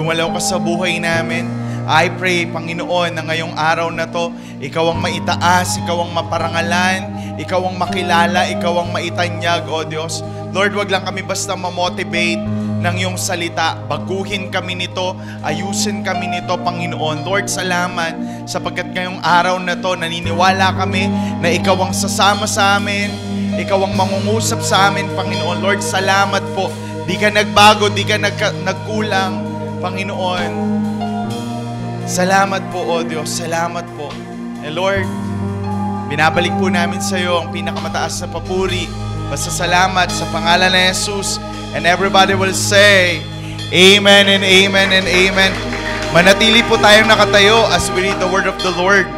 Gumalaw ka sa buhay namin. I pray, Panginoon, na ngayong araw na to, Ikaw ang maitaas, Ikaw ang maparangalan, Ikaw ang makilala, Ikaw ang maitanyag, O Diyos. Lord, wag lang kami basta ma-motivate ng iyong salita. Baguhin kami nito, ayusin kami nito, Panginoon. Lord, salamat sapagkat ngayong araw na to, naniniwala kami na Ikaw ang sasama sa amin, Ikaw ang mangungusap sa amin, Panginoon. Lord, salamat po. Di ka nagbago, di ka nagkulang, Panginoon. Salamat po, O Diyos. Salamat po. And Lord, binabalik po namin sa iyo ang pinakamataas na papuri. Basta salamat sa pangalan ni Jesus. And everybody will say, Amen and Amen and Amen. Manatili po tayong nakatayo as we read the word of the Lord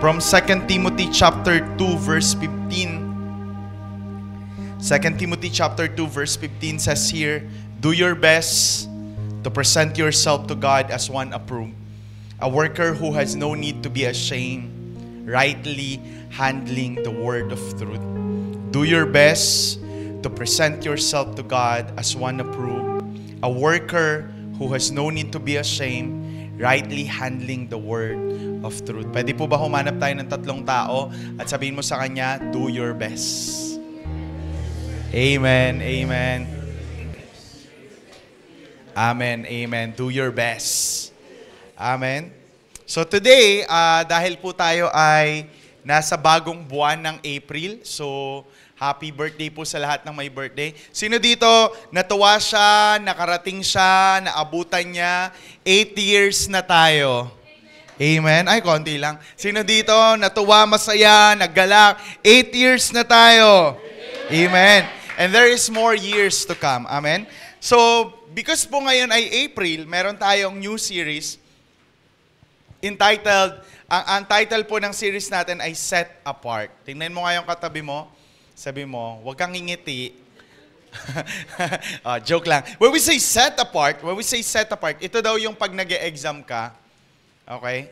from 2 Timothy chapter 2 verse 15. 2 Timothy chapter 2 verse 15 says here, do your best to present yourself to God as one approved, a worker who has no need to be ashamed, rightly handling the word of truth. Do your best to present yourself to God as one approved, a worker who has no need to be ashamed, rightly handling the word of truth. Pwede po ba humanap tayo ng tatlong tao at sabihin mo sa kanya, do your best. Amen, amen. Amen, amen. Do your best. Amen. So today, dahil po tayo ay nasa bagong buwan ng April, so happy birthday po sa lahat ng may birthday. Sino dito natuwa siya, nakarating siya, naabutan niya, 8 years na tayo? Amen. Ay, konti lang. Sino dito natuwa, masaya, naggalak, 8 years na tayo? Amen. And there is more years to come. Amen. So, because po ngayon ay April, meron tayong new series entitled, ang title po ng series natin ay Set Apart. Tingnan mo nga yung katabi mo. Sabi mo, huwag kang ngingiti. Joke lang. When we say set apart, ito daw yung pag nag-e-exam ka. Okay?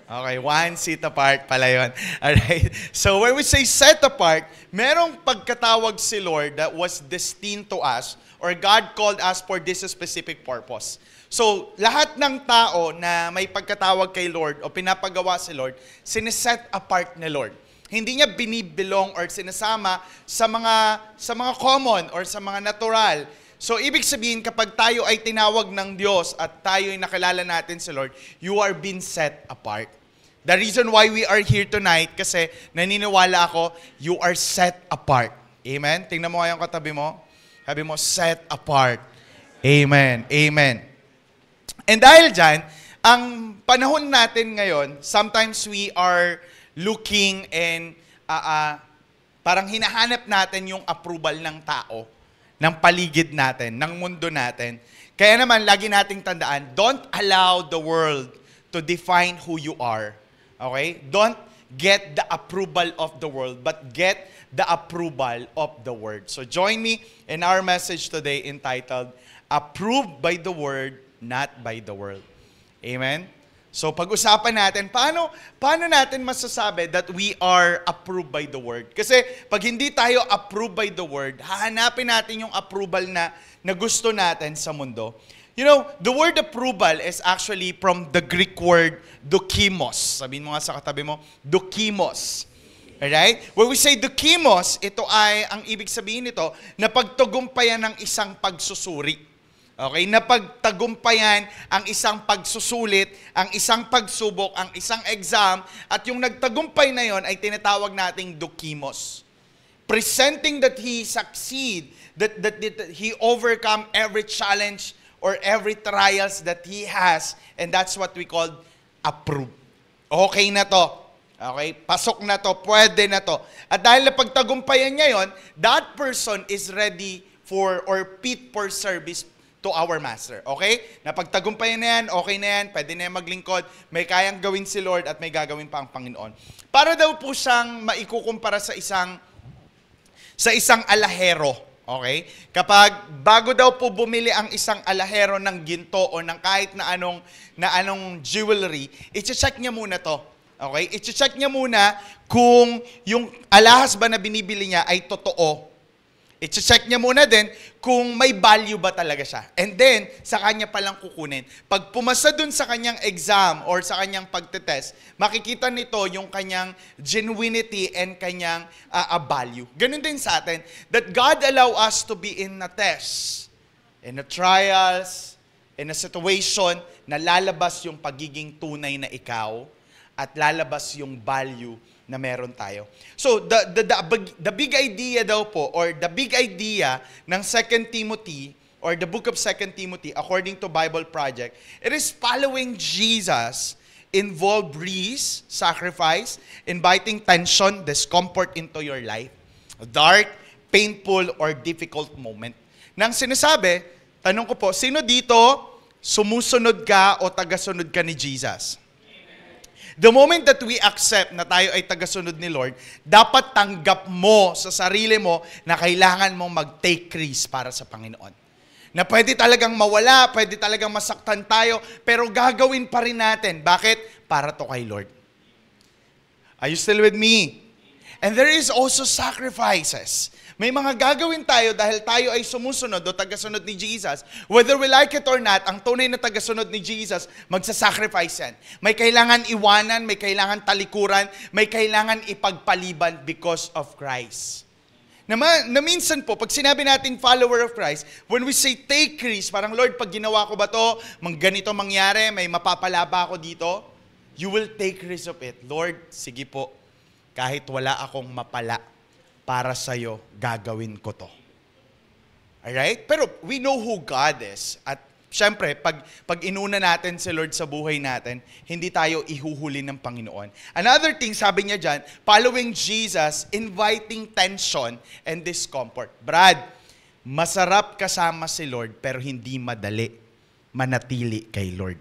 Okay, one seat apart pala yun. Alright? So when we say set apart, merong pagkatawag si Lord that was destined to us or God called us for this specific purpose. So, lahat ng tao na may pagkatawag kay Lord o pinapagawa si Lord, sineset apart ni Lord. Hindi niya binibilong or sinasama sa mga common or sa mga natural. So, ibig sabihin, kapag tayo ay tinawag ng Diyos at tayo ay nakilala natin si Lord, you are being set apart. The reason why we are here tonight, kasi naniniwala ako, you are set apart. Amen? Tingnan mo nga yung katabi mo. Sabi mo, set apart. Amen. Amen. And dahil dyan, ang panahon natin ngayon, sometimes we are looking and parang hinahanap natin yung approval ng tao, ng paligid natin, ng mundo natin. Kaya naman, lagi nating tandaan, don't allow the world to define who you are. Okay? Don't get the approval of the world, but get the approval of the Word. So join me in our message today entitled, Approved by the Word, not by the world. Amen? So pag-usapan natin, paano natin masasabi that we are approved by the Word? Kasi pag hindi tayo approved by the Word, hahanapin natin yung approval na gusto natin sa mundo. You know, the word approval is actually from the Greek word dokimos. Sabihin mo nga sa katabi mo, dokimos. Alright? When we say dokimos, ito ay, ang ibig sabihin nito, na pagtagumpayan ng isang pagsusuri. Okay? Na pagtagumpayan ang isang pagsusulit, ang isang pagsubok, ang isang exam, at yung nagtagumpay na yon ay tinatawag nating dokimos. Presenting that he succeed, that he overcome every challenge or every trials that he has, and that's what we call approved. Okay na to. Okay? Pasok na to. Pwede na to. At dahil napagtagumpayan niya yon, that person is ready for or fit for service to our Master. Okay? Napagtagumpayan na yan, okay na yan, pwede na yan maglingkod, may kayang gawin si Lord at may gagawin pa ang Panginoon. Para daw po siyang maikukumpara sa isang alahero. Okay? Kapag bago daw po bumili ang isang alahero ng ginto o ng kahit na anong jewelry, i-check niya muna to. Okay? I-check niya muna kung yung alahas ba na binibili niya ay totoo. I-check niya muna din kung may value ba talaga siya. And then, sa kanya palang kukunin. Pag pumasa dun sa kanyang exam or sa kanyang pagtetest, makikita nito yung kanyang genuinity and kanyang value. Ganun din sa atin, that God allow us to be in a test, in a trials, in a situation na lalabas yung pagiging tunay na ikaw at lalabas yung value na meron tayo. So, the big idea daw po, or the big idea ng 2 Timothy, or the book of 2 Timothy, according to Bible Project, it is following Jesus involve risk, sacrifice, inviting tension, discomfort into your life, dark, painful, or difficult moment. Nang sinasabi, tanong ko po, sino dito sumusunod ka o tagasunod ka ni Jesus? The moment that we accept na tayo ay tagasunod ni Lord, dapat tanggap mo sa sarili mo na kailangan mong mag-take risk para sa Panginoon. Na pwede talagang mawala, pwede talagang masaktan tayo, pero gagawin pa rin natin. Bakit? Para to kay Lord. Are you still with me? And there is also sacrifices. May mga gagawin tayo dahil tayo ay sumusunod o tagasunod ni Jesus. Whether we like it or not, ang tunay na tagasunod ni Jesus, magsasacrifice yan. May kailangan iwanan, may kailangan talikuran, may kailangan ipagpaliban because of Christ. Na minsan po, pag sinabi nating follower of Christ, when we say take risk, parang Lord, pag ginawa ko ba to, ganito mangyari, may mapapala ba ako dito? You will take risk of it. Lord, sige po, kahit wala akong mapala, para sa'yo, gagawin ko to. Alright? Pero we know who God is. At syempre, pag inuna natin si Lord sa buhay natin, hindi tayo ihuhuli ng Panginoon. Another thing, sabi niya dyan, following Jesus, inviting tension and discomfort. Brad, masarap kasama si Lord, pero hindi madali manatili kay Lord.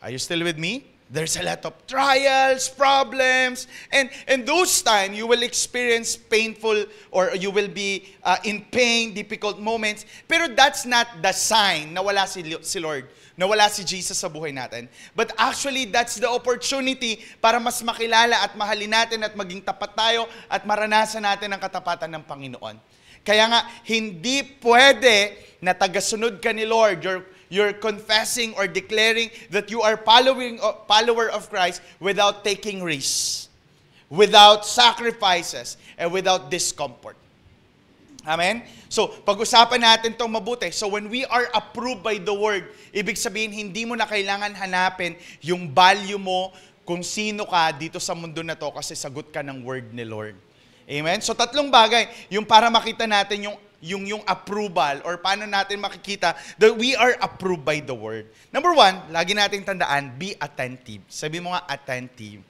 Are you still with me? There's a lot of trials, problems, and those times you will experience painful or you will be in pain, difficult moments. Pero that's not the sign na wala si Lord, na wala si Jesus sa buhay natin. But actually, that's the opportunity para mas makilala at mahalin natin at maging tapat tayo at maranasan natin ang katapatan ng Panginoon. Kaya nga, hindi pwede na tagasunod ka ni Lord, you're confessing or declaring that you are follower of Christ without taking risks, without sacrifices, and without discomfort. Amen? So, pag-usapan natin itong mabuti. So, when we are approved by the Word, ibig sabihin, hindi mo na kailangan hanapin yung value mo kung sino ka dito sa mundo na to kasi sagot ka ng Word ni Lord. Amen? So, tatlong bagay, yung para makita natin yung approval or paano natin makikita that we are approved by the Word. Number one, lagi nating tandaan, be attentive. Sabi mo nga, attentive.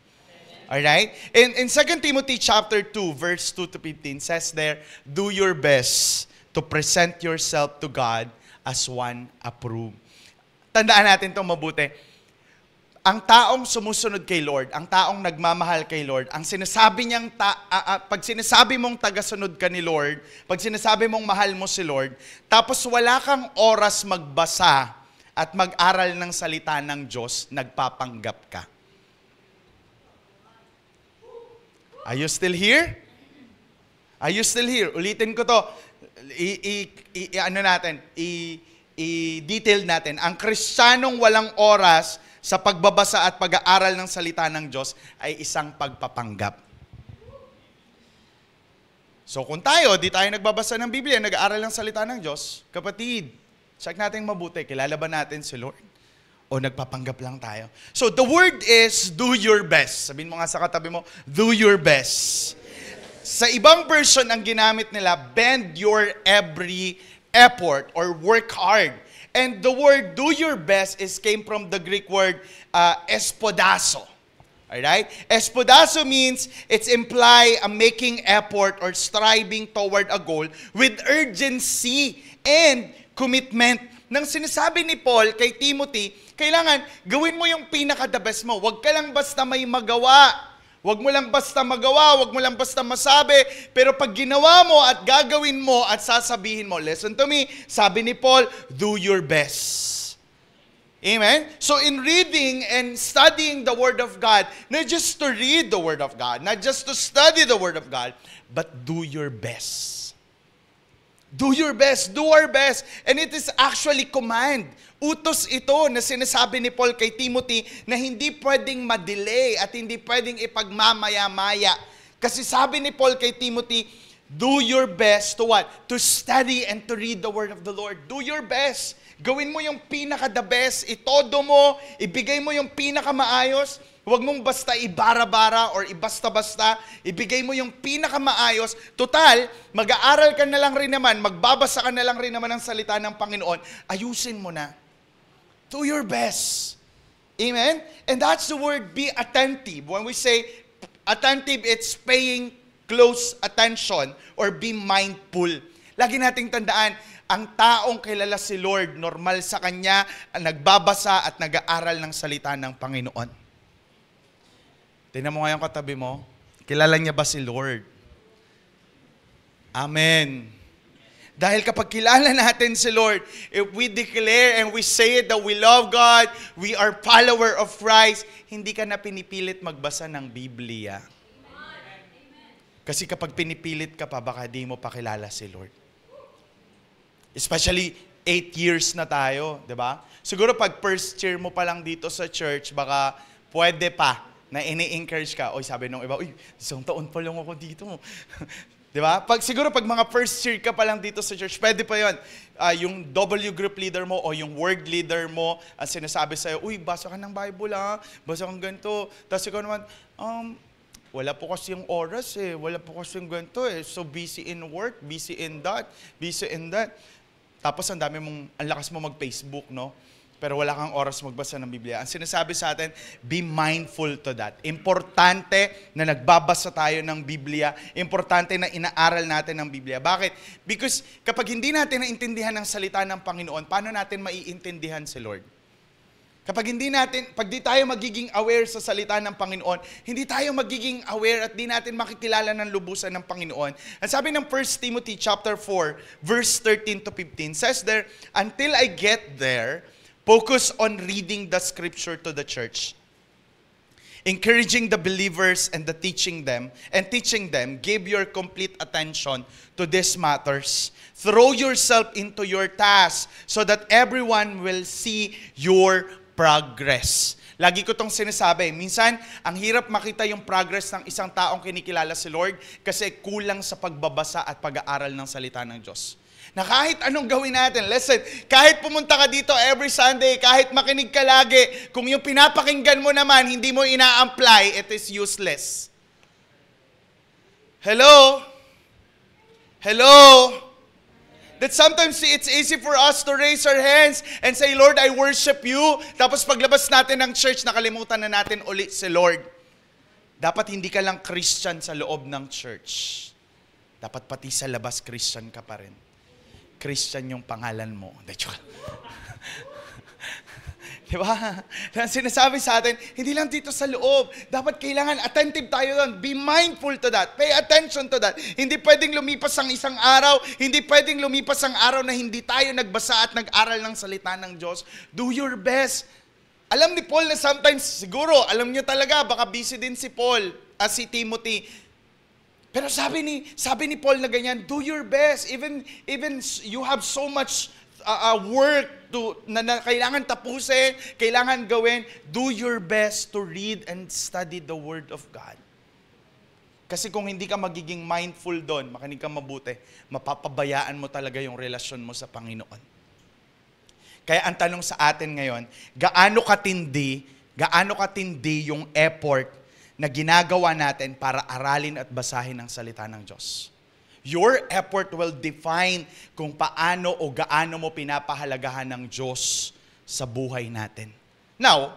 Alright? In 2 Timothy chapter 2, verse 2 to 15, says there, do your best to present yourself to God as one approved. Tandaan natin itong mabuti. Ang taong sumusunod kay Lord, ang taong nagmamahal kay Lord, ang sinasabi niyang, pag sinasabi mong tagasunod ka ni Lord, pag sinasabi mong mahal mo si Lord, tapos wala kang oras magbasa at mag-aral ng salita ng Diyos, nagpapanggap ka. Are you still here? Are you still here? Ulitin ko to. I-detail natin. Ang Kristiyanong walang oras sa pagbabasa at pag-aaral ng salita ng Diyos ay isang pagpapanggap. So kung di tayo nagbabasa ng Biblia, nag-aaral ng salita ng Diyos, kapatid, check natin mabuti, kilala ba natin si Lord? O nagpapanggap lang tayo? So the word is, do your best. Sabihin mo nga sa katabi mo, do your best. Sa ibang version, ang ginamit nila, bend your every effort or work hard. And the word do your best came from the Greek word espodaso. Alright? Espodaso means it's imply a making effort or striving toward a goal with urgency and commitment. Nang sinasabi ni Paul kay Timothy, kailangan gawin mo yung pinaka-the best mo. Huwag ka lang basta may magawa. Huwag mo lang basta magawa, huwag mo lang basta masabi, pero pag ginawa mo at gagawin mo at sasabihin mo, listen to me, sabi ni Paul, do your best. Amen? So in reading and studying the Word of God, not just to read the Word of God, not just to study the Word of God, but do your best. Do your best. Do our best. And it is actually command. Utos ito na sinasabi ni Paul kay Timothy na hindi pwedeng madelay at hindi pwedeng ipagmamaya-maya. Kasi sabi ni Paul kay Timothy, do your best to what? To study and to read the Word of the Lord. Do your best. Gawin mo yung pinaka-the best. Itodo mo. Ibigay mo yung pinaka-maayos. Huwag mong basta ibara-bara or ibasta-basta. Ibigay mo yung pinaka-maayos. Total, mag-aaral ka na lang rin naman, magbabasa ka na lang rin naman ng salita ng Panginoon. Ayusin mo na. Do your best. Amen? And that's the word, be attentive. When we say attentive, it's paying close attention or be mindful. Lagi nating tandaan, ang taong kilala si Lord, normal sa kanya, nagbabasa at nag-aaral ng salita ng Panginoon. Tingnan mo ngayon katabi mo, kilala niya ba si Lord? Amen. Dahil kapag kilala natin si Lord, if we declare and we say that we love God, we are follower of Christ, hindi ka na pinipilit magbasa ng Biblia. Kasi kapag pinipilit ka pa, baka di mo pa kilala si Lord. Especially 8 years na tayo, di ba? Siguro pag first year mo pa lang dito sa church, baka pwede pa na ini-encourage ka. Oy, sabi nung iba, uy, 1 taon pa lang ako dito. Di ba? Siguro pag mga first year ka pa lang dito sa church, pwede pa yun. Yung W group leader mo o yung word leader mo, ang sinasabi sa'yo, uy, basa ka ng Bible ha, basa kang ganito. Tapos ikaw naman, wala po kasi yung oras eh, wala po kasi yung ganito eh. So busy in work, busy in that, busy in that. Tapos ang lakas mo mag-Facebook, no? Pero wala kang oras magbasa ng Biblia. Ang sinasabi sa atin, be mindful to that. Importante na nagbabasa tayo ng Biblia. Importante na inaaral natin ng Biblia. Bakit? Because kapag hindi natin naintindihan ang salita ng Panginoon, paano natin maiintindihan si Lord? Pag di tayo magiging aware sa salita ng Panginoon, hindi tayo magiging aware at di natin makikilala ng lubusan ng Panginoon. Ang sabi ng 1 Timothy chapter 4, verse 13 to 15, says there, until I get there, focus on reading the scripture to the church, encouraging the believers and teaching them, give your complete attention to these matters. Throw yourself into your task so that everyone will see your progress. Lagi ko itong sinasabi, minsan, ang hirap makita yung progress ng isang taong kinikilala si Lord kasi kulang sa pagbabasa at pag-aaral ng salita ng Diyos. Na kahit anong gawin natin, listen, kahit pumunta ka dito every Sunday, kahit makinig ka lagi, kung yung pinapakinggan mo naman, hindi mo ina-apply, it is useless. Hello? Hello? That sometimes it's easy for us to raise our hands and say, Lord, I worship you. Tapos paglabas natin ng church, nakalimutan na natin ulit si Lord. Dapat hindi ka lang Christian sa loob ng church. Dapat pati sa labas, Christian ka pa rin. Christian yung pangalan mo. Diba? Sinasabi sa atin, hindi lang dito sa loob. Dapat kailangan attentive tayo doon. Be mindful to that. Pay attention to that. Hindi pwedeng lumipas ang isang araw. Hindi pwedeng lumipas ang araw na hindi tayo nagbasa at nag-aral ng salita ng Diyos. Do your best. Alam ni Paul na sometimes, siguro, alam niyo talaga, baka busy din si Paul, si Timothy. Pero sabi ni Paul na ganyan, do your best. Even you have so much work na kailangan tapusin, kailangan gawin, do your best to read and study the Word of God. Kasi kung hindi ka magiging mindful doon, makinig ka mabuti, mapapabayaan mo talaga yung relasyon mo sa Panginoon. Kaya ang tanong sa atin ngayon, gaano katindi yung effort na ginagawa natin para aralin at basahin ang salita ng Diyos? Your effort will define kung paano o gaano mo pinapahalagahan ng Diyos sa buhay natin. Now,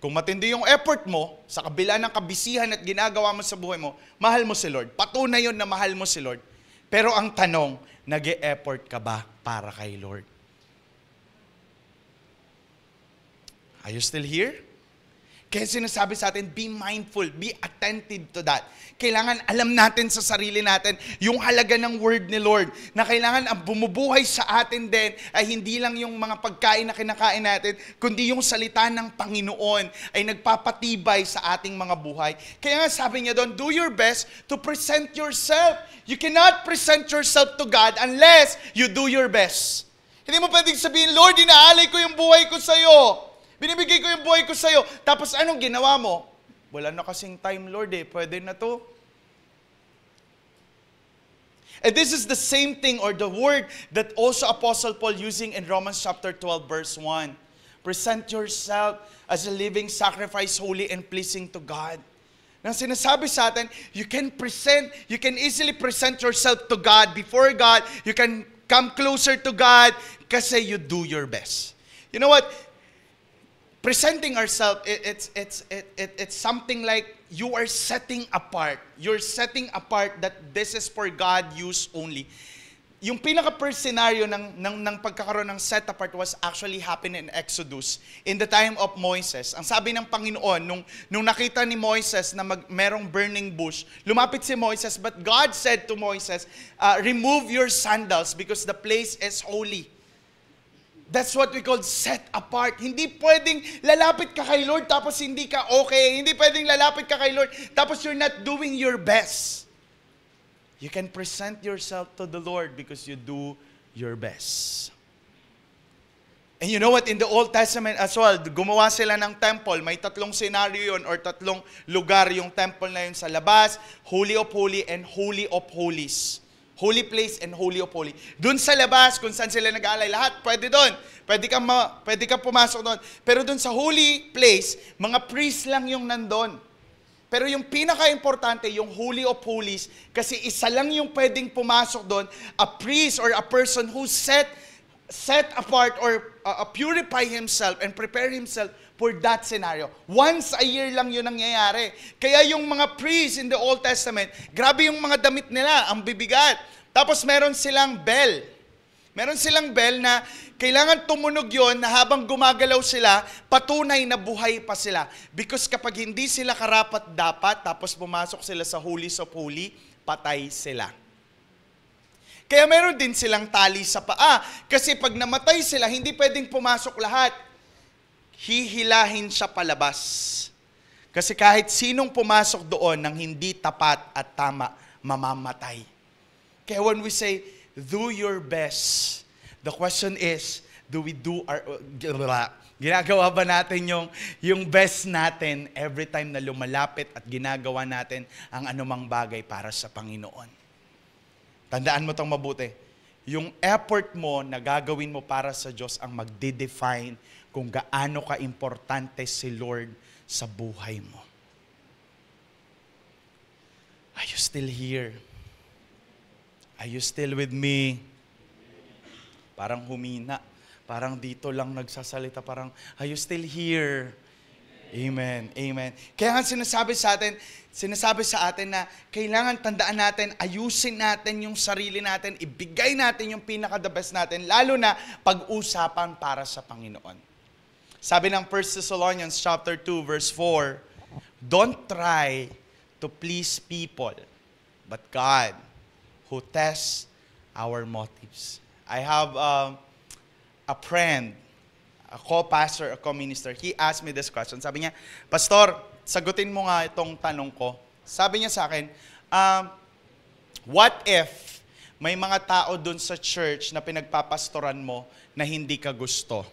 kung matindi yung effort mo, sa kabila ng kabisihan at ginagawa mo sa buhay mo, mahal mo si Lord. Patunay yun na mahal mo si Lord. Pero ang tanong, nag-e-effort ka ba para kay Lord? Are you still here? Kaya sinasabi sa atin, be mindful, be attentive to that. Kailangan alam natin sa sarili natin yung halaga ng word ni Lord, na kailangan ang bumubuhay sa atin din ay hindi lang yung mga pagkain na kinakain natin, kundi yung salita ng Panginoon ay nagpapatibay sa ating mga buhay. Kaya nga sabi niya doon, do your best to present yourself. You cannot present yourself to God unless you do your best. Hindi mo pwedeng sabihin, Lord, inaalay ko yung buhay ko sa'yo. Binibigay ko yung buhay ko sa'yo. Tapos anong ginawa mo? Wala na kasing time, Lord eh. Pwede na to. And this is the same thing or the word that also Apostle Paul using in Romans chapter 12 verse 1. Present yourself as a living sacrifice, holy and pleasing to God. Nang sinasabi sa atin, you can easily present yourself to God, before God. You can come closer to God kasi you do your best. You know what? Presenting ourselves, it's something like you are setting apart. You're setting apart that this is for God use only. Yung pinaka-first scenario ng pagkakaroon ng set apart was actually happen in Exodus in the time of Moses. Ang sabi ng Panginoon, nung nakita ni Moses na merong burning bush, lumapit si Moses, but God said to Moses, remove your sandals because the place is holy. That's what we call set apart. Hindi pwedeng lalapit ka kay Lord tapos hindi ka okay. Hindi pwedeng lalapit ka kay Lord tapos you're not doing your best. You can present yourself to the Lord because you do your best. And you know what? In the Old Testament as well, gumawa sila ng temple. May 3 scenario yun or 3 lugar yung temple na yun sa labas, Holy of Holy and Holy of Holies. Holy place and holy of holy. Doon sa labas, kung saan sila nag-aalay, lahat pwede doon. Pwede ka pumasok doon. Pero doon sa holy place, mga priest lang yung nandun. Pero yung pinaka-importante, yung holy of holies, kasi isa lang yung pwedeng pumasok doon, a priest or a person who set apart or purify himself and prepare himself for that scenario. Once a year lang yun nangyayari. Kaya yung mga priests in the Old Testament, grabe yung mga damit nila, ang bibigat. Tapos meron silang bell. Meron silang bell na kailangan tumunog yon na habang gumagalaw sila, patunay na buhay pa sila. Because kapag hindi sila karapat-dapat, tapos pumasok sila sa Holies of Holy, patay sila. Kaya meron din silang tali sa paa. Kasi pag namatay sila, hindi pwedeng pumasok lahat. Hihilahin siya palabas. Kasi kahit sinong pumasok doon ng hindi tapat at tama, mamamatay. Kaya when we say, do your best, the question is, do we do our... Ginagawa ba natin yung best natin every time na lumalapit at ginagawa natin ang anumang bagay para sa Panginoon? Tandaan mo itong mabuti. Yung effort mo na gagawin mo para sa Diyos ang magde-define kung gaano ka-importante si Lord sa buhay mo. Are you still here? Are you still with me? Parang humina. Parang dito lang nagsasalita. Parang, are you still here? Amen. Amen. Kaya nga sinasabi sa atin na kailangan tandaan natin, ayusin natin yung sarili natin, ibigay natin yung pinaka-the best natin, lalo na pag-usapan para sa Panginoon. Sabi ng 1 Thessalonians chapter 2 verse 4, don't try to please people, but God who tests our motives. I have a friend, a co-pastor, a co-minister. He asked me this question. Sabi niya, Pastor, sagutin mo nga itong tanong ko. Sabi niya sa akin, what if may mga tao dun sa church na pinagpapastoran mo na hindi ka gusto?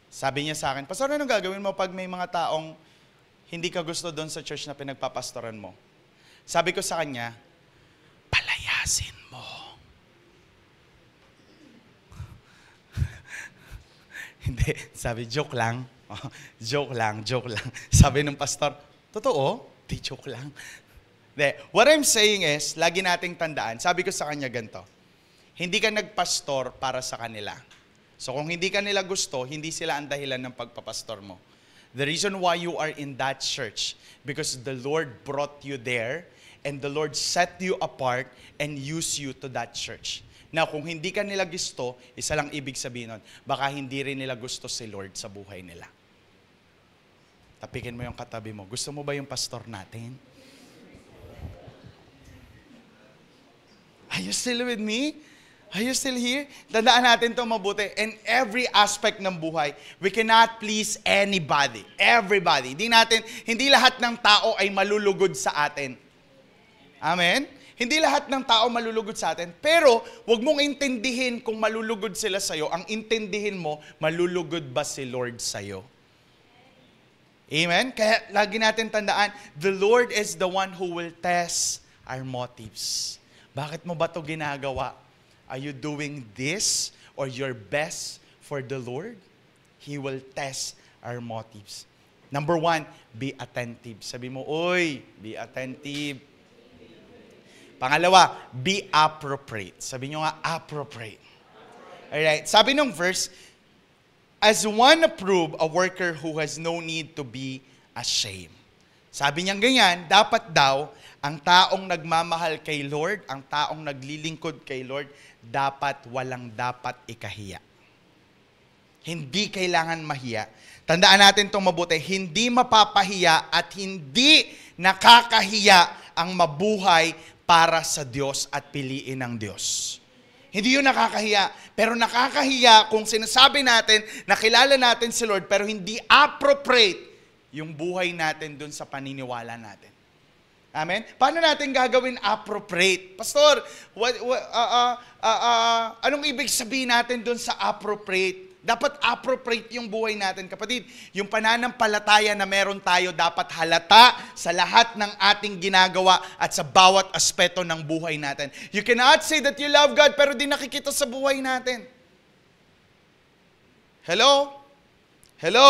Sabi niya sa akin, Pastor, anong gagawin mo pag may mga taong hindi ka gusto dun sa church na pinagpapastoran mo? Sabi ko sa kanya, palayasin mo. Hindi, sabi, joke lang. Joke lang. Sabi ng pastor, totoo? Di joke lang. Hindi, what I'm saying is, lagi nating tandaan, sabi ko sa kanya ganito, hindi ka nagpastor para sa kanila. So kung hindi ka nila gusto, hindi sila ang dahilan ng pagpapastor mo. The reason why you are in that church, because the Lord brought you there, and the Lord set you apart and used you to that church. Now, kung hindi ka nila gusto, isa lang ibig sabihin nun, baka hindi rin nila gusto si Lord sa buhay nila. Tapikin mo yung katabi mo. Gusto mo ba yung pastor natin? Are you still with me? Are you still here? Tandaan natin ito mabuti. In every aspect ng buhay, we cannot please anybody. Everybody. Hindi lahat ng tao ay malulugod sa atin. Amen? Hindi lahat ng tao malulugod sa atin. Pero, huwag mong intindihin kung malulugod sila sa'yo. Ang intindihin mo, malulugod ba si Lord sa'yo? Amen? Kaya lagi natin tandaan, the Lord is the one who will test our motives. Bakit mo ba ito ginagawa? Are you doing this or your best for the Lord? He will test our motives. Number 1, be attentive. Sabi mo, oy, be attentive. Pangalawa, be appropriate. Sabi nyo nga, appropriate. Alright, sabi nung verse, as one approved, a worker who has no need to be ashamed. Sabi niya ganyan, dapat daw, ang taong nagmamahal kay Lord, ang taong naglilingkod kay Lord, dapat walang dapat ikahiya. Hindi kailangan mahiya. Tandaan natin itong mabuti, hindi mapapahiya at hindi nakakahiya ang mabuhay para sa Diyos at piliin ng Diyos. Hindi yun nakakahiya, pero nakakahiya kung sinasabi natin, nakilala natin si Lord, pero hindi appropriate yung buhay natin dun sa paniniwala natin. Amen? Paano natin gagawin appropriate? Pastor, anong ibig sabihin natin dun sa appropriate? Dapat appropriate yung buhay natin, kapatid. Yung pananampalataya na meron tayo dapat halata sa lahat ng ating ginagawa at sa bawat aspeto ng buhay natin. You cannot say that you love God pero di nakikita sa buhay natin. Hello? Hello?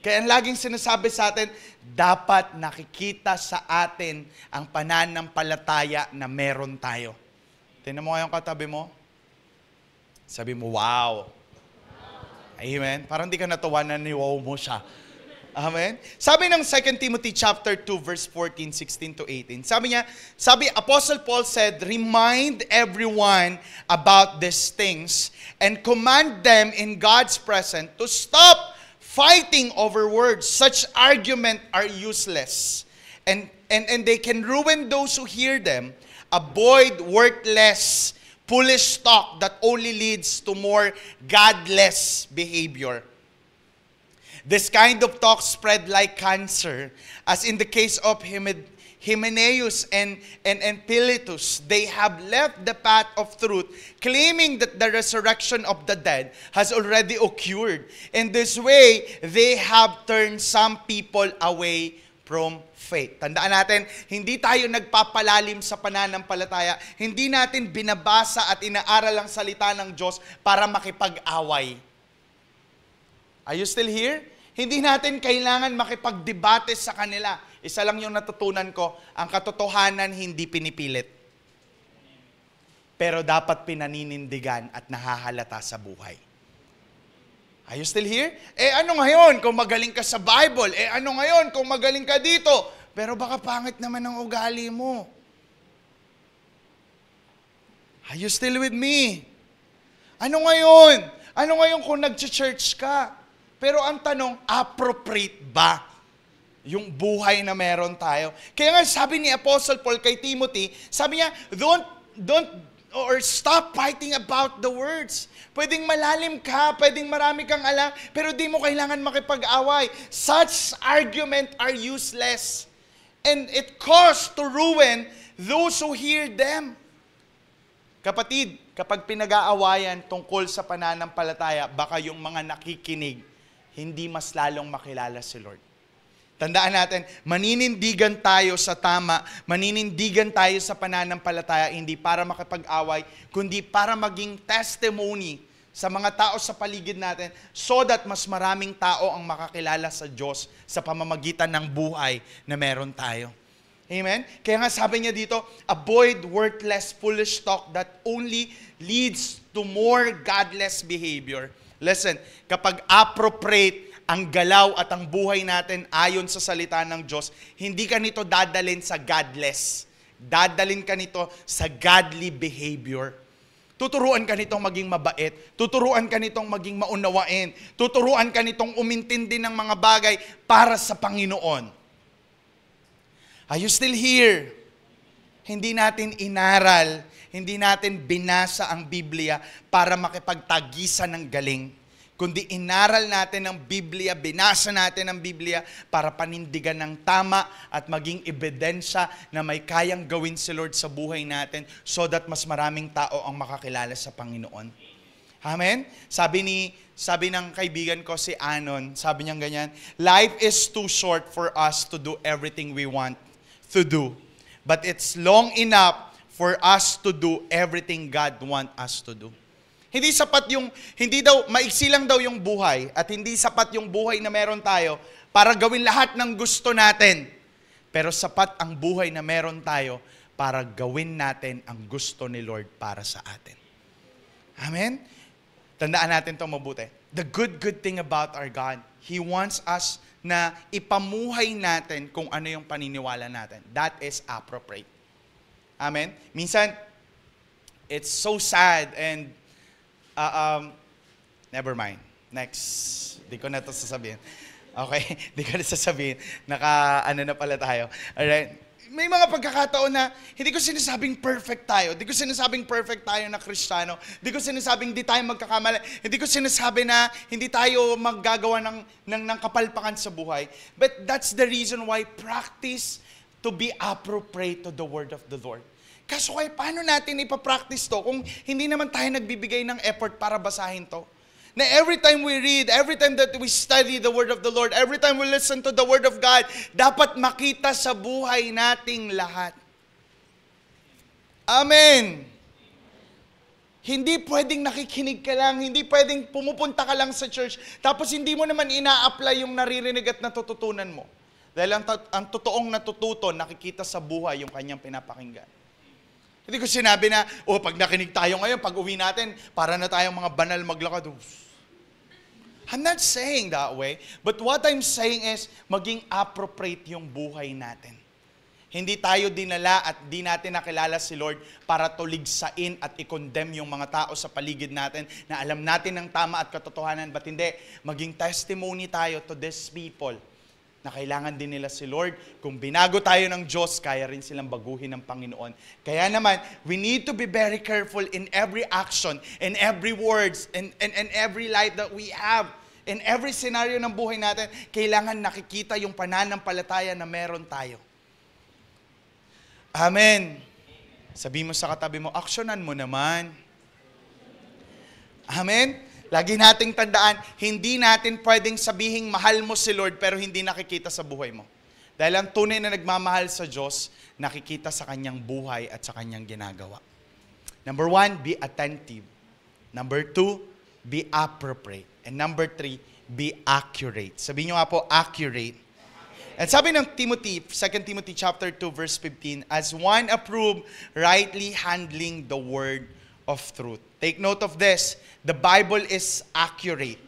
Kaya ang laging sinasabi sa atin, dapat nakikita sa atin ang pananampalataya na meron tayo. Tingnan mo ngayong katabi mo. Sabi mo, wow. Amen? Parang di ka natawanan ni wow mo siya. Amen? Sabi ng 2 Timothy chapter 2 verse 14, 16 to 18. Sabi Apostle Paul said, remind everyone about these things and command them in God's presence to stop fighting over words. Such arguments are useless. And they can ruin those who hear them. Avoid worthless, foolish talk that only leads to more godless behavior. This kind of talk spread like cancer, as in the case of Hymenaeus and Philetus. They have left the path of truth, claiming that the resurrection of the dead has already occurred. In this way, they have turned some people away from faith. Tandaan natin, hindi tayo nagpapalalim sa pananampalataya. Hindi natin binabasa at inaaral ang salita ng Diyos para makipag-away. Are you still here? Hindi natin kailangan makipagdebate sa kanila. Isa lang yung natutunan ko, ang katotohanan hindi pinipilit. Pero dapat pinaninindigan at nahahalata sa buhay. Are you still here? Ano ngayon kung magaling ka sa Bible? Ano ngayon kung magaling ka dito? Pero baka pangit naman ang ugali mo. Are you still with me? Ano ngayon? Ano ngayon kung nag-church ka? Pero ang tanong, appropriate ba yung buhay na meron tayo? Kaya nga sabi ni Apostle Paul kay Timothy, sabi niya, don't stop fighting about the words. Pwedeng malalim ka, pwedeng marami kang alam, pero di mo kailangan makipag-away. Such arguments are useless. And it causes to ruin those who hear them. Kapatid, kapag pinag-aawayan tungkol sa pananampalataya, baka yung mga nakikinig, hindi mas lalong makilala si Lord. Tandaan natin, maninindigan tayo sa tama, maninindigan tayo sa pananampalataya, hindi para makipag-away, kundi para maging testimony sa mga tao sa paligid natin so that mas maraming tao ang makakilala sa Diyos sa pamamagitan ng buhay na meron tayo. Amen? Kaya nga sabi niya dito, avoid worthless, foolish talk that only leads to more godless behavior. Listen, kapag appropriate ang galaw at ang buhay natin ayon sa salita ng Diyos, hindi ka nito dadalhin sa godless. Dadalhin ka nito sa godly behavior. Tuturuan ka nitong maging mabait. Tuturuan ka nitong maging maunawain. Tuturuan ka nitong umintindi ng mga bagay para sa Panginoon. Are you still here? Hindi natin inaral, hindi natin binasa ang Biblia para makipagtagisan ng galing. Kundi inaral natin ang Biblia, binasa natin ang Biblia para panindigan ng tama at maging ebidensya na may kayang gawin si Lord sa buhay natin so that mas maraming tao ang makakilala sa Panginoon. Amen? Sabi ng kaibigan ko si Anon, sabi niya ganyan, life is too short for us to do everything we want to do. But it's long enough for us to do everything God wants us to do. Maiksi lang daw yung buhay at hindi sapat yung buhay na meron tayo para gawin lahat ng gusto natin. Pero sapat ang buhay na meron tayo para gawin natin ang gusto ni Lord para sa atin. Amen? Tandaan natin ito mabuti. The good thing about our God, He wants us na ipamuhay natin kung ano yung paniniwala natin. That is appropriate. Amen? Minsan, it's so sad and never mind. Next. Di ko na ito sasabihin. Okay? Di ko na sasabihin. Naka-ano na pala tayo. Alright? May mga pagkakataon na hindi ko sinasabing perfect tayo. Hindi ko sinasabing perfect tayo na Kristiyano. Hindi ko sinasabing hindi tayo magkakamali. Hindi ko sinasabi na hindi tayo maggagawa ng kapalpakan sa buhay. But that's the reason why practice to be appropriate to the word of the Lord. Kaso kaya paano natin ipapractice to kung hindi naman tayo nagbibigay ng effort para basahin to? Na every time we read, every time that we study the Word of the Lord, every time we listen to the Word of God, dapat makita sa buhay nating lahat. Amen! Hindi pwedeng nakikinig ka lang, hindi pwedeng pumupunta ka lang sa church, tapos hindi mo naman ina-apply yung naririnig at natututunan mo. Dahil ang totoong natututo, nakikita sa buhay yung kanyang pinapakinggan. Hindi ko sinabi na, pag nakinig tayo ngayon, pag uwi natin, para na tayong mga banal maglakad. I'm not saying that way. But what I'm saying is, maging appropriate yung buhay natin. Hindi tayo dinala at di natin nakilala si Lord para tuligsain at i-condemn yung mga tao sa paligid natin na alam natin ang tama at katotohanan. But hindi, maging testimony tayo to these people na kailangan din nila si Lord. Kung binago tayo ng Diyos, kaya rin silang baguhin ng Panginoon. Kaya naman, we need to be very careful in every action, in every words, and every life that we have. In every scenario ng buhay natin, kailangan nakikita yung pananampalataya na meron tayo. Amen. Sabi mo sa katabi mo, aksyonan mo naman. Amen. Lagi nating tandaan, hindi natin pwedeng sabihing mahal mo si Lord pero hindi nakikita sa buhay mo. Dahil ang tunay na nagmamahal sa Diyos, nakikita sa kanyang buhay at sa kanyang ginagawa. Number 1, be attentive. Number 2, be appropriate. And number 3, be accurate. Sabihin nyo nga po, accurate. And sabi ng Timothy, 2 Timothy chapter 2, verse 15, as one approved, rightly handling the word of truth. Take note of this. The Bible is accurate.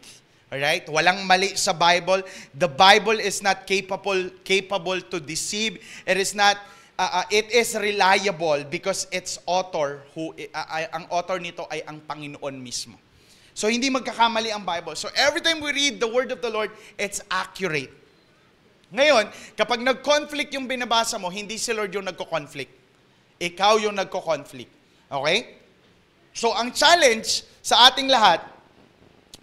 Alright? Walang mali sa Bible. The Bible is not capable to deceive. It is reliable because its author, ang author nito ay ang Panginoon mismo. So, hindi magkakamali ang Bible. So, every time we read the Word of the Lord, it's accurate. Ngayon, kapag nag-conflict yung binabasa mo, hindi si Lord yung nagko-conflict. Ikaw yung nagko-conflict. Okay? So, ang challenge sa ating lahat,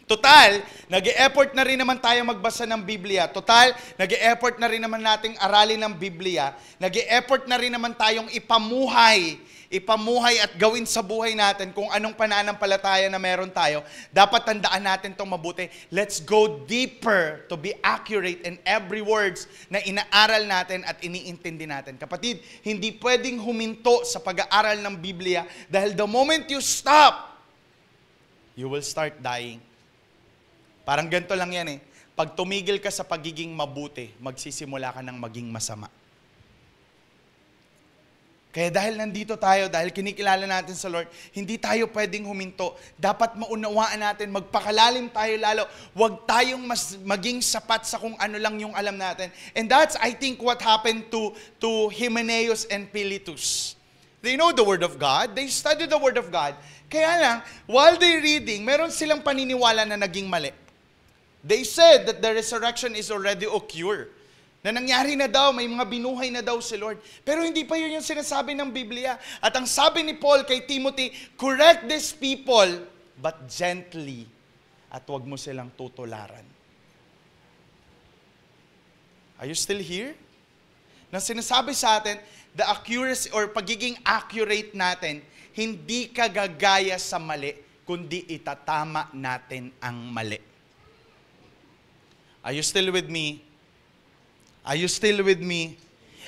total, nag-e-effort na rin naman tayo magbasa ng Biblia. Total, nag-e-effort na rin naman nating aralin ng Biblia. Nag-e-effort na rin naman tayong ipamuhay at gawin sa buhay natin kung anong pananampalataya na meron tayo. Dapat tandaan natin itong mabuti. Let's go deeper to be accurate in every words na inaaral natin at iniintindi natin. Kapatid, hindi pwedeng huminto sa pag-aaral ng Biblia dahil the moment you stop, you will start dying. Parang ganito lang yan eh. Pag tumigil ka sa pagiging mabuti, magsisimula ka ng maging masama. Kaya dahil nandito tayo, dahil kinikilala natin sa Lord, hindi tayo pwedeng huminto. Dapat maunawaan natin, magpakalalim tayo lalo. Huwag tayong maging sapat sa kung ano lang yung alam natin. And that's, I think, what happened to Hymenaeus and Philetus. They know the Word of God. They study the Word of God. Kaya lang, while they're reading, meron silang paniniwala na naging mali. They said that the resurrection is already occurred. Na nangyari na daw, may mga binuhay na daw si Lord. Pero hindi pa yun yung sinasabi ng Biblia. At ang sabi ni Paul kay Timothy, correct these people, but gently. At huwag mo silang tutularan. Are you still here? Nang sinasabi sa atin, the accuracy or pagiging accurate natin, hindi ka gagaya sa mali, kundi itatama natin ang mali. Are you still with me? Are you still with me?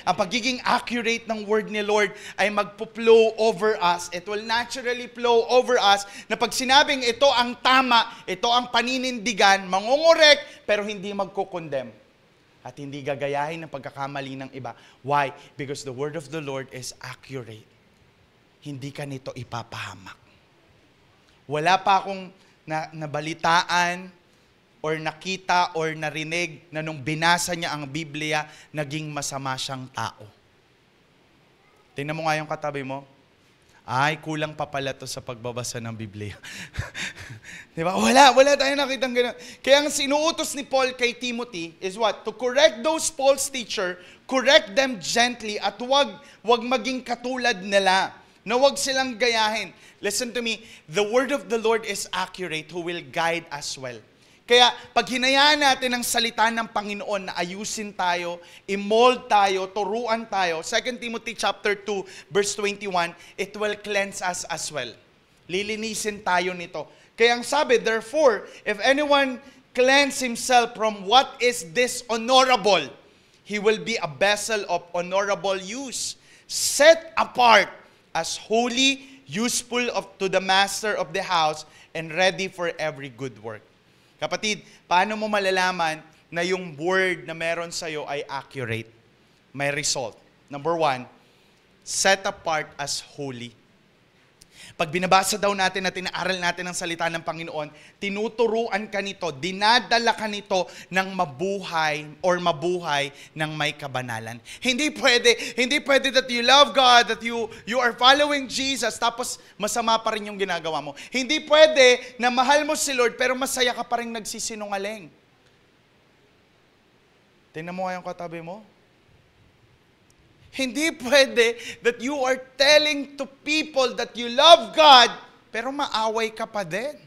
Ang pagiging accurate ng word ni Lord ay magpo-flow over us. It will naturally flow over us na pag sinabing ito ang tama, ito ang paninindigan, mangongorek, pero hindi magkukondem. At hindi gagayahin ng pagkakamali ng iba. Why? Because the word of the Lord is accurate. Hindi ka nito ipapahamak. Wala pa akong nabalitaan or nakita or narinig na nung binasa niya ang Biblia, naging masama siyang tao. Tingnan mo nga yung katabi mo. Ay, kulang pa pala to sa pagbabasa ng Biblia. Diba? Wala tayong nakitang gano'n. Kaya ang sinuutos ni Paul kay Timothy is what? To correct those false teacher, correct them gently, at wag maging katulad nila. Na wag silang gayahin. Listen to me, the word of the Lord is accurate who will guide us well. Kaya pag hinayaan natin ang salita ng Panginoon na ayusin tayo, i-mold tayo, turuan tayo, 2 Timothy chapter 2, verse 21, it will cleanse us as well. Lilinisin tayo nito. Kaya ang sabi, therefore, if anyone cleanse himself from what is dishonorable, he will be a vessel of honorable use, set apart as holy, useful to the master of the house, and ready for every good work. Kapatid, paano mo malalaman na yung word na meron sa'yo ay accurate? May result. Number 1, set apart as holy. Pag binabasa daw natin at tinaaral natin ang salita ng Panginoon, tinuturuan ka nito, dinadala ka nito ng mabuhay ng may kabanalan. Hindi pwede that you love God, that you are following Jesus, tapos masama pa rin yung ginagawa mo. Hindi pwede na mahal mo si Lord, pero masaya ka pa rin nagsisinungaling. Tingnan mo nga yung katabi mo. Hindi pwede that you are telling to people that you love God, pero maaway ka pa din.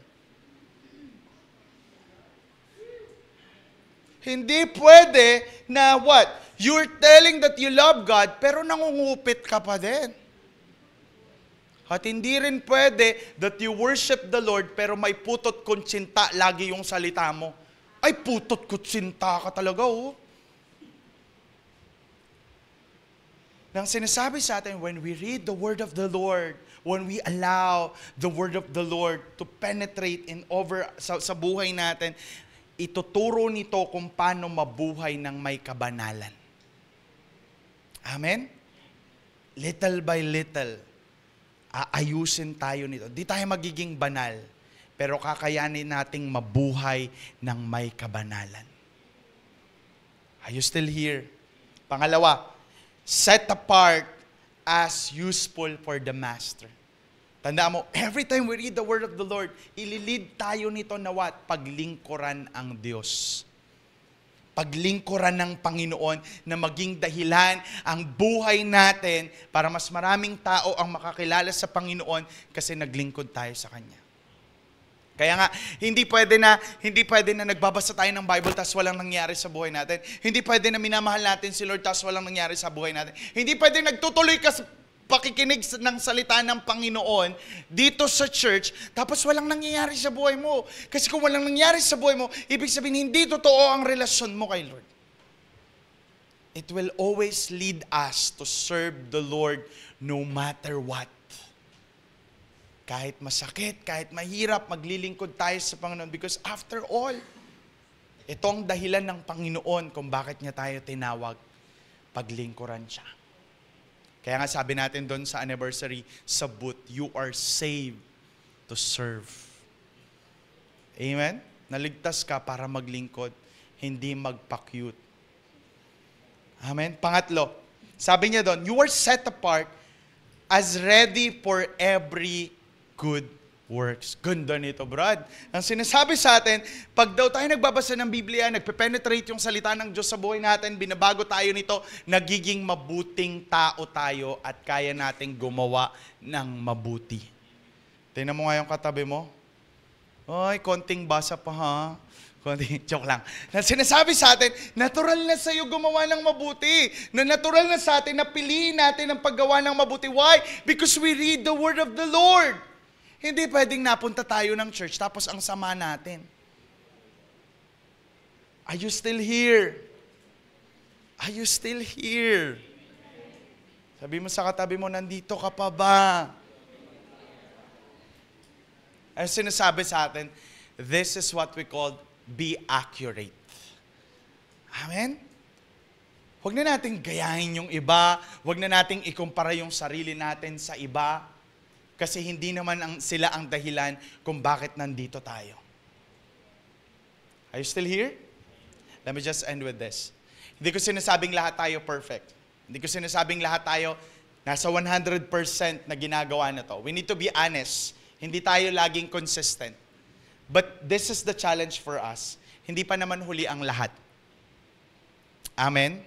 Hindi pwede na what? You're telling that you love God, pero nangungupit ka pa din. At hindi rin pwede that you worship the Lord, pero may putot kutsinta lagi yung salita mo. Ay, putot kutsinta ka talaga, oh. Nang sinasabi sa atin, when we read the Word of the Lord, when we allow the Word of the Lord to penetrate sa buhay natin, ituturo nito kung paano mabuhay ng may kabanalan. Amen? Little by little, aayusin tayo nito. Di tayo magiging banal, pero kakayanin nating mabuhay ng may kabanalan. Are you still here? Pangalawa, set apart as useful for the master. Tandaan mo, every time we read the word of the Lord, ililid tayo nito na what? Paglingkuran ang Diyos. Paglingkuran ng Panginoon na maging dahilan ang buhay natin para mas maraming tao ang makakilala sa Panginoon kasi naglingkod tayo sa Kanya. Kaya nga, hindi pwede na nagbabasa tayo ng Bible tas walang nangyari sa buhay natin. Hindi pwede na minamahal natin si Lord tas walang nangyari sa buhay natin. Hindi pwede nagtutuloy ka sa pakikinig ng salita ng Panginoon dito sa church tapos walang nangyayari sa buhay mo. Kasi kung walang nangyari sa buhay mo, ibig sabihin hindi totoo ang relasyon mo kay Lord. It will always lead us to serve the Lord no matter what. Kahit masakit, kahit mahirap, maglilingkod tayo sa Panginoon because after all, ito ang dahilan ng Panginoon kung bakit niya tayo tinawag, paglingkuran siya. Kaya nga sabi natin doon sa anniversary, sa booth, you are saved to serve. Amen? Naligtas ka para maglingkod, hindi magpa-cute. Amen? Pangatlo, sabi niya doon, you are set apart as ready for every good works. Ganda nito, Brad. Ang sinasabi sa atin, pag daw tayo nagbabasa ng Biblia, nagpe-penetrate yung salita ng Diyos sa buhay natin, binabago tayo nito, nagiging mabuting tao tayo at kaya nating gumawa ng mabuti. Tingnan mo nga yung katabi mo. Ay, konting basa pa ha. Joke lang. Na sinasabi sa atin, natural na sa'yo gumawa ng mabuti. Na natural na sa atin na piliin natin ang paggawa ng mabuti. Why? Because we read the word of the Lord. Hindi pwedeng napunta tayo ng church tapos ang sama natin. Are you still here? Are you still here? Sabi mo sa katabi mo, nandito ka pa ba? Ang sinasabi sa atin, this is what we call be accurate. Amen? Huwag na nating gayahin yung iba. Huwag na nating ikumpara yung sarili natin sa iba. Kasi hindi naman sila ang dahilan kung bakit nandito tayo. Are you still here? Let me just end with this. Hindi ko sinasabing lahat tayo perfect. Hindi ko sinasabing lahat tayo nasa 100% na ginagawa na to. We need to be honest. Hindi tayo laging consistent. But this is the challenge for us. Hindi pa naman huli ang lahat. Amen?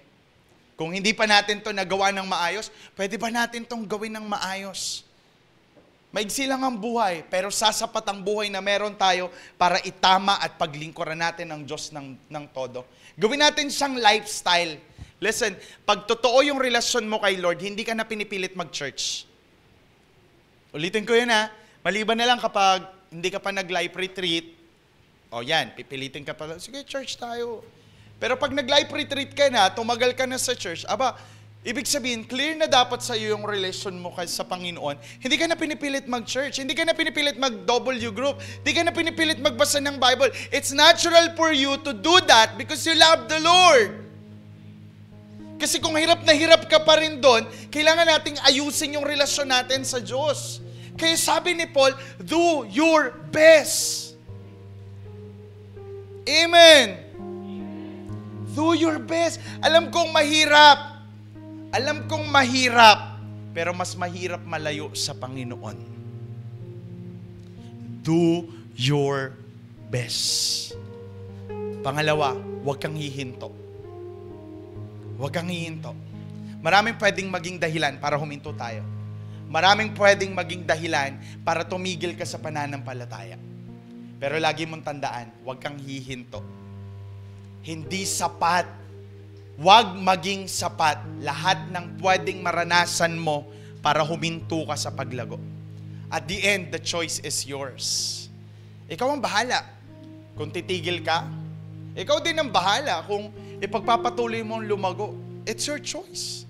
Kung hindi pa natin to nagawa ng maayos, pwede ba natin tong gawin ng maayos? Maigsi lang ang buhay, pero sasapat ang buhay na meron tayo para itama at paglingkuran natin ang Diyos ng todo. Gawin natin siyang lifestyle. Listen, pag totoo yung relasyon mo kay Lord, hindi ka na pinipilit mag-church. Ulitin ko yun ha. Maliban na lang kapag hindi ka pa nag-life retreat, o yan, pipilitin ka pa, sige, church tayo. Pero pag nag-life retreat ka na, tumagal ka na sa church, ibig sabihin, clear na dapat sa iyo yung relation mo sa Panginoon. Hindi ka na pinipilit mag-church. Hindi ka na pinipilit mag-W group. Hindi ka na pinipilit magbasa ng Bible. It's natural for you to do that because you love the Lord. Kasi kung hirap na hirap ka pa rin doon, kailangan nating ayusin yung relasyon natin sa Diyos. Kaya sabi ni Paul, do your best. Amen. Do your best. Alam kong mahirap. Alam kong mahirap, pero mas mahirap malayo sa Panginoon. Do your best. Pangalawa, huwag kang hihinto. Huwag kang hihinto. Maraming pwedeng maging dahilan para huminto tayo. Maraming pwedeng maging dahilan para tumigil ka sa pananampalataya. Pero lagi mong tandaan, huwag kang hihinto. Hindi sapat. Huwag maging sapat lahat ng pwedeng maranasan mo para huminto ka sa paglago. At the end, the choice is yours. Ikaw ang bahala kung titigil ka. Ikaw din ang bahala kung ipagpapatuloy mo ang lumago. It's your choice.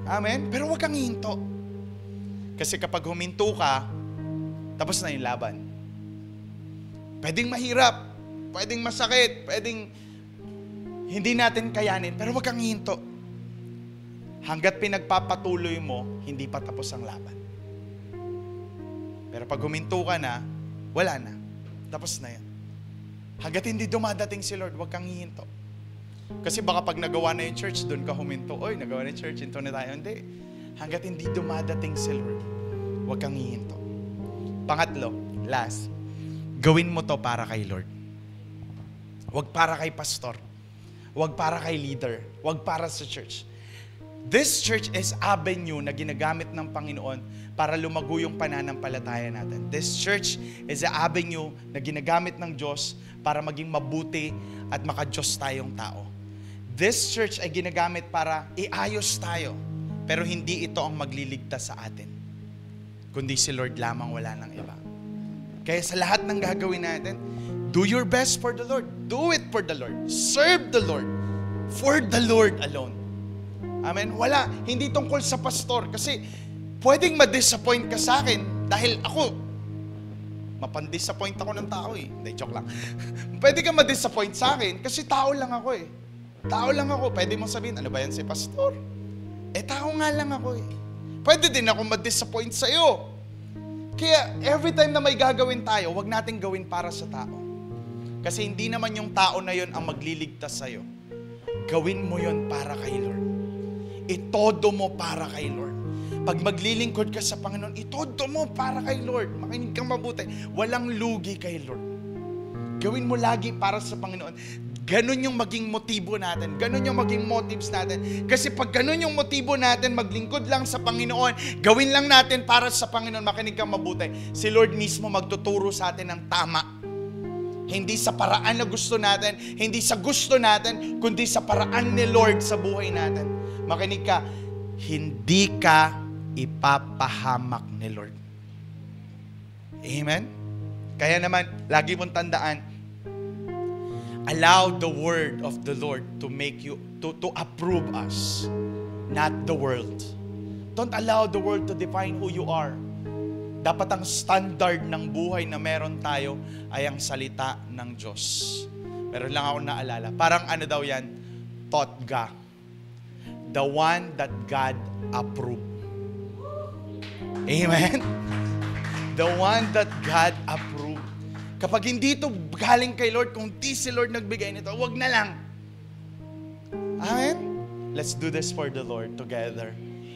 Amen? Pero huwag kang hihinto. Kasi kapag huminto ka, tapos na yung laban. Pwedeng mahirap, pwedeng masakit, pwedeng hindi natin kayanin, pero huwag kang hihinto. Hanggat pinagpapatuloy mo, hindi pa tapos ang laban. Pero pag huminto ka na, wala na. Tapos na yan. Hanggat hindi dumadating si Lord, huwag kang hihinto. Kasi baka pag nagawa na yung church, doon ka huminto. Oy, nagawa na yung church, hinto na tayo. Hindi. Hanggat hindi dumadating si Lord, huwag kang hihinto. Pangatlo, last, gawin mo to para kay Lord. Huwag para kay pastor. Huwag para kay leader. Huwag para sa church. This church is avenue na ginagamit ng Panginoon para lumago yung pananampalataya natin. This church is an avenue na ginagamit ng Diyos para maging mabuti at maka-Diyos tayong tao. This church ay ginagamit para iayos tayo. Pero hindi ito ang magliligtas sa atin. Kundi si Lord lamang, wala nang iba. Kaya sa lahat ng gagawin natin, do your best for the Lord. Do it for the Lord. Serve the Lord. For the Lord alone. Amen? Wala. Hindi tungkol sa pastor. Kasi pwedeng ma-disappoint ka sa akin dahil ako, mapandisappoint ako ng tao eh. Hindi, joke lang. Pwede ka ma-disappoint sa akin kasi tao lang ako eh. Tao lang ako. Pwede mo sabihin, ano ba yan si pastor? Tao nga lang ako eh. Pwede din ako ma-disappoint sa'yo. Kaya every time na may gagawin tayo, wag nating gawin para sa tao. Kasi hindi naman yung tao na yon ang magliligtas sa'yo. Gawin mo yon para kay Lord. Itodo mo para kay Lord. Pag maglilingkod ka sa Panginoon, itodo mo para kay Lord. Makinig kang mabuti. Walang lugi kay Lord. Gawin mo lagi para sa Panginoon. Ganon yung maging motibo natin. Ganon yung maging motives natin. Kasi pag ganon yung motibo natin, maglingkod lang sa Panginoon, gawin lang natin para sa Panginoon, makinig kang mabuti. Si Lord mismo magtuturo sa atin ng tama. Hindi sa paraan na gusto natin, hindi sa gusto natin, kundi sa paraan ni Lord sa buhay natin. Makinig ka, hindi ka ipapahamak ni Lord. Amen? Kaya naman, lagi mong tandaan, allow the word of the Lord to make you, to approve us, not the world. Don't allow the world to define who you are. Dapat ang standard ng buhay na meron tayo ay ang salita ng Diyos. Meron lang ako naalala. Parang ano daw yan? Totga. The one that God approved. Amen? The one that God approved. Kapag hindi ito galing kay Lord, kung di si Lord nagbigay nito, wag na lang. Amen? Let's do this for the Lord together.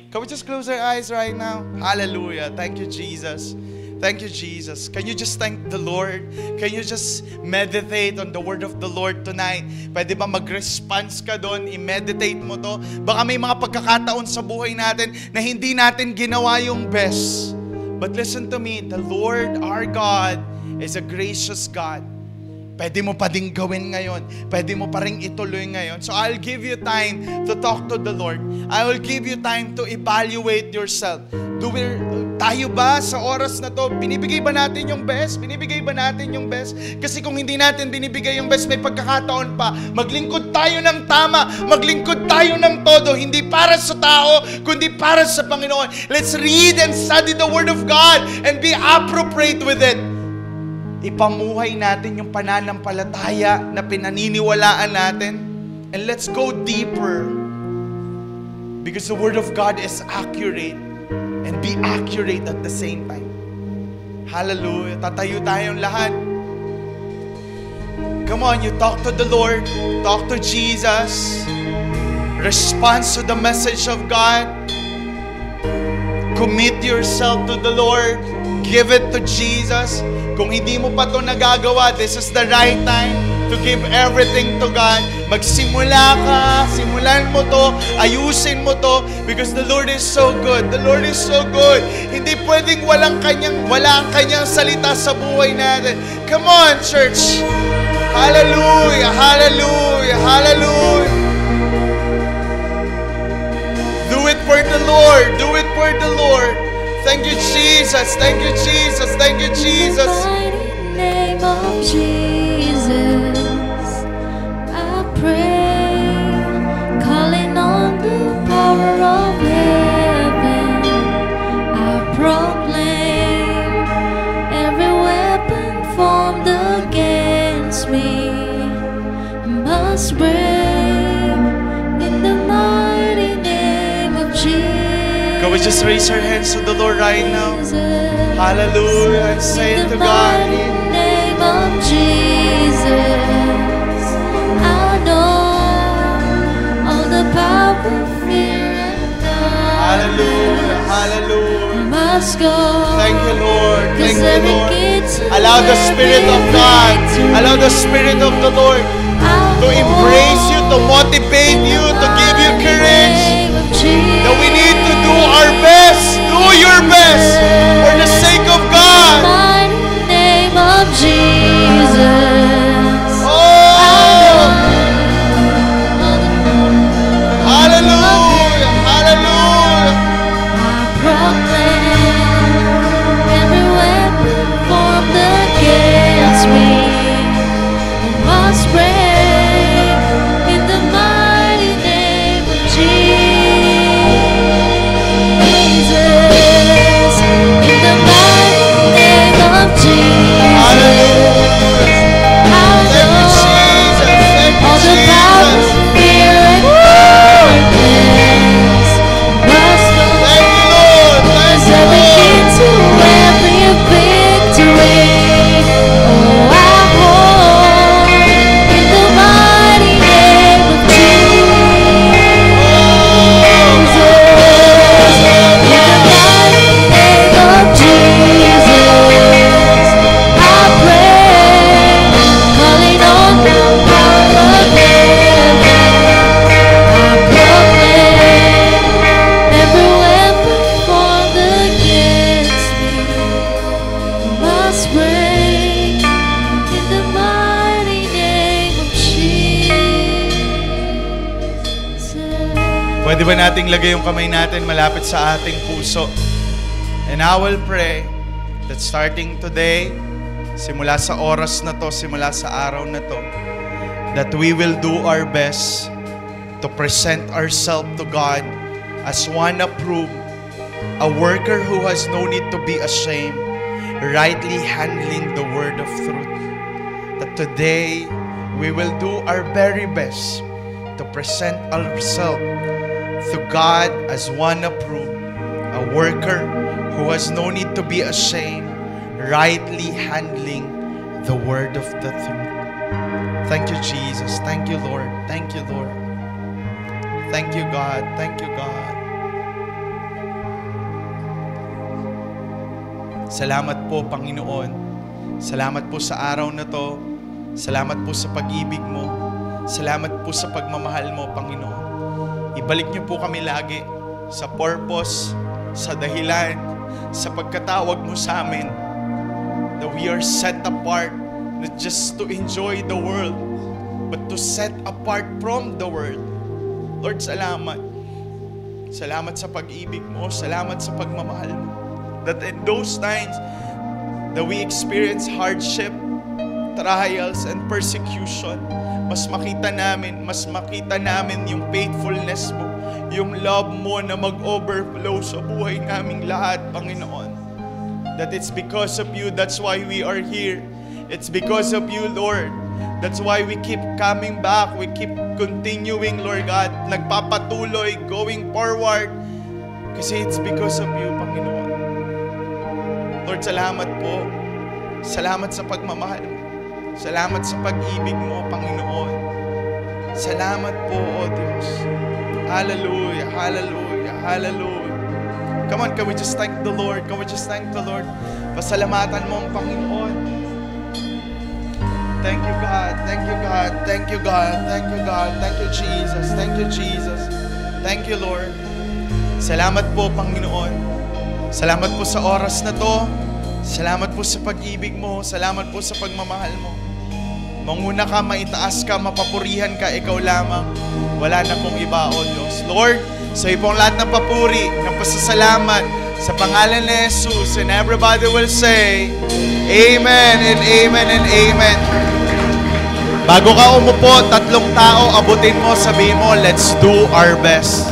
Can we just close our eyes right now? Hallelujah. Thank you, Jesus. Thank you, Jesus. Can you just thank the Lord? Can you just meditate on the word of the Lord tonight? Pwede ba mag-response ka doon? I-meditate mo to. Baka may mga pagkakataon sa buhay natin na hindi natin ginawa yung best. But listen to me, the Lord our God is a gracious God. Pwede mo pa ding gawin ngayon. Pwede mo pa rin ituloy ngayon. So I'll give you time to talk to the Lord. I will give you time to evaluate yourself. Tayo ba sa oras na to, binibigay ba natin yung best? Binibigay ba natin yung best? Kasi kung hindi natin binibigay yung best, may pagkakataon pa. Maglingkod tayo ng tama. Maglingkod tayo ng todo. Hindi para sa tao, kundi para sa Panginoon. Let's read and study the Word of God and be appropriate with it. Ipamuhay natin yung pananampalataya na pinaniniwalaan natin. And let's go deeper. Because the Word of God is accurate. And be accurate at the same time. Hallelujah. Tatayo tayong lahat. Come on, you talk to the Lord. Talk to Jesus. Respond to the message of God. Commit yourself to the Lord. Give it to Jesus. Kung hindi mo pa ito nagagawa, this is the right time to give everything to God. Magsimula ka, simulan mo to, ayusin mo to, because the Lord is so good. The Lord is so good. Hindi pwedeng wala ang kanyang salita sa buhay natin. Come on, church. Hallelujah, hallelujah, hallelujah. Do it for the Lord. Do it for the Lord. Thank you, Jesus. Thank you, Jesus. Thank you, Jesus. In the name of Jesus, I pray, calling on the power of heaven. I proclaim every weapon formed against me must break in the mighty name of Jesus. Can we just raise our hands to the Lord right now? Hallelujah. And say it to God. In the name of Jesus, I know all the power, fear, and doubt. Hallelujah. Hallelujah. Must go. Thank you, Lord. Thank 'Cause you, every Lord. kid's Allow the Spirit of God, allow the Spirit of the Lord to embrace you, to motivate you, to give you courage. That we need to do our best. Do your best for the sake of God. Mighty name of Jesus. Oh! Hallelujah! Hallelujah! I proclaim every weapon formed against me must break in the mighty name of Jesus. In the Pwede ba nating lagay yung kamay natin malapit sa ating puso? And I will pray that starting today, simula sa oras na to, simula sa araw na to, that we will do our best to present ourselves to God as one approved, a worker who has no need to be ashamed, rightly handling the word of truth. That today, we will do our very best to present ourselves to God as one approved, a worker who has no need to be ashamed, rightly handling the word of the truth. Thank you, Jesus. Thank you, Lord. Thank you, Lord. Thank you, God. Thank you, God. Salamat po, Panginoon. Salamat po sa araw na to. Salamat po sa pag-ibig mo. Salamat po sa pagmamahal mo, Panginoon. Ibalik niyo po kami lagi sa purpose, sa dahilan, sa pagkatawag mo sa amin, that we are set apart not just to enjoy the world, but to set apart from the world. Lord, salamat. Salamat sa pag-ibig mo. Salamat sa pagmamahal mo. That in those times that we experience hardship, trials, and persecution, mas makita namin yung faithfulness mo, yung love mo na mag-overflow sa buhay naming lahat, Panginoon. That it's because of you, that's why we are here. It's because of you, Lord. That's why we keep coming back. We keep continuing, Lord God. Nagpapatuloy, going forward. Kasi it's because of you, Panginoon. Lord, salamat po. Salamat sa pagmamahal mo. Salamat sa pag-ibig mo, Panginoon. Salamat po, O Diyos. Hallelujah, hallelujah, hallelujah. Come on, can we just thank the Lord? Can we just thank the Lord? Pasalamatan mo ang Panginoon. Thank you, God. Thank you, God. Thank you, God. Thank you, God. Thank you, Jesus. Thank you, Jesus. Thank you, Lord. Salamat po, Panginoon. Salamat po sa oras na to. Salamat po sa pag-ibig mo. Salamat po sa pagmamahal mo. Manguna ka, maitaas ka, mapapurihan ka, ikaw lamang. Wala na pong iba, O Diyos. Lord, sa iyo pong lahat ng papuri, ng pasasalamat, sa pangalan ni Jesus, and everybody will say, Amen and Amen and Amen. Bago ka umupo, 3 tao, abutin mo, sabihin mo, let's do our best.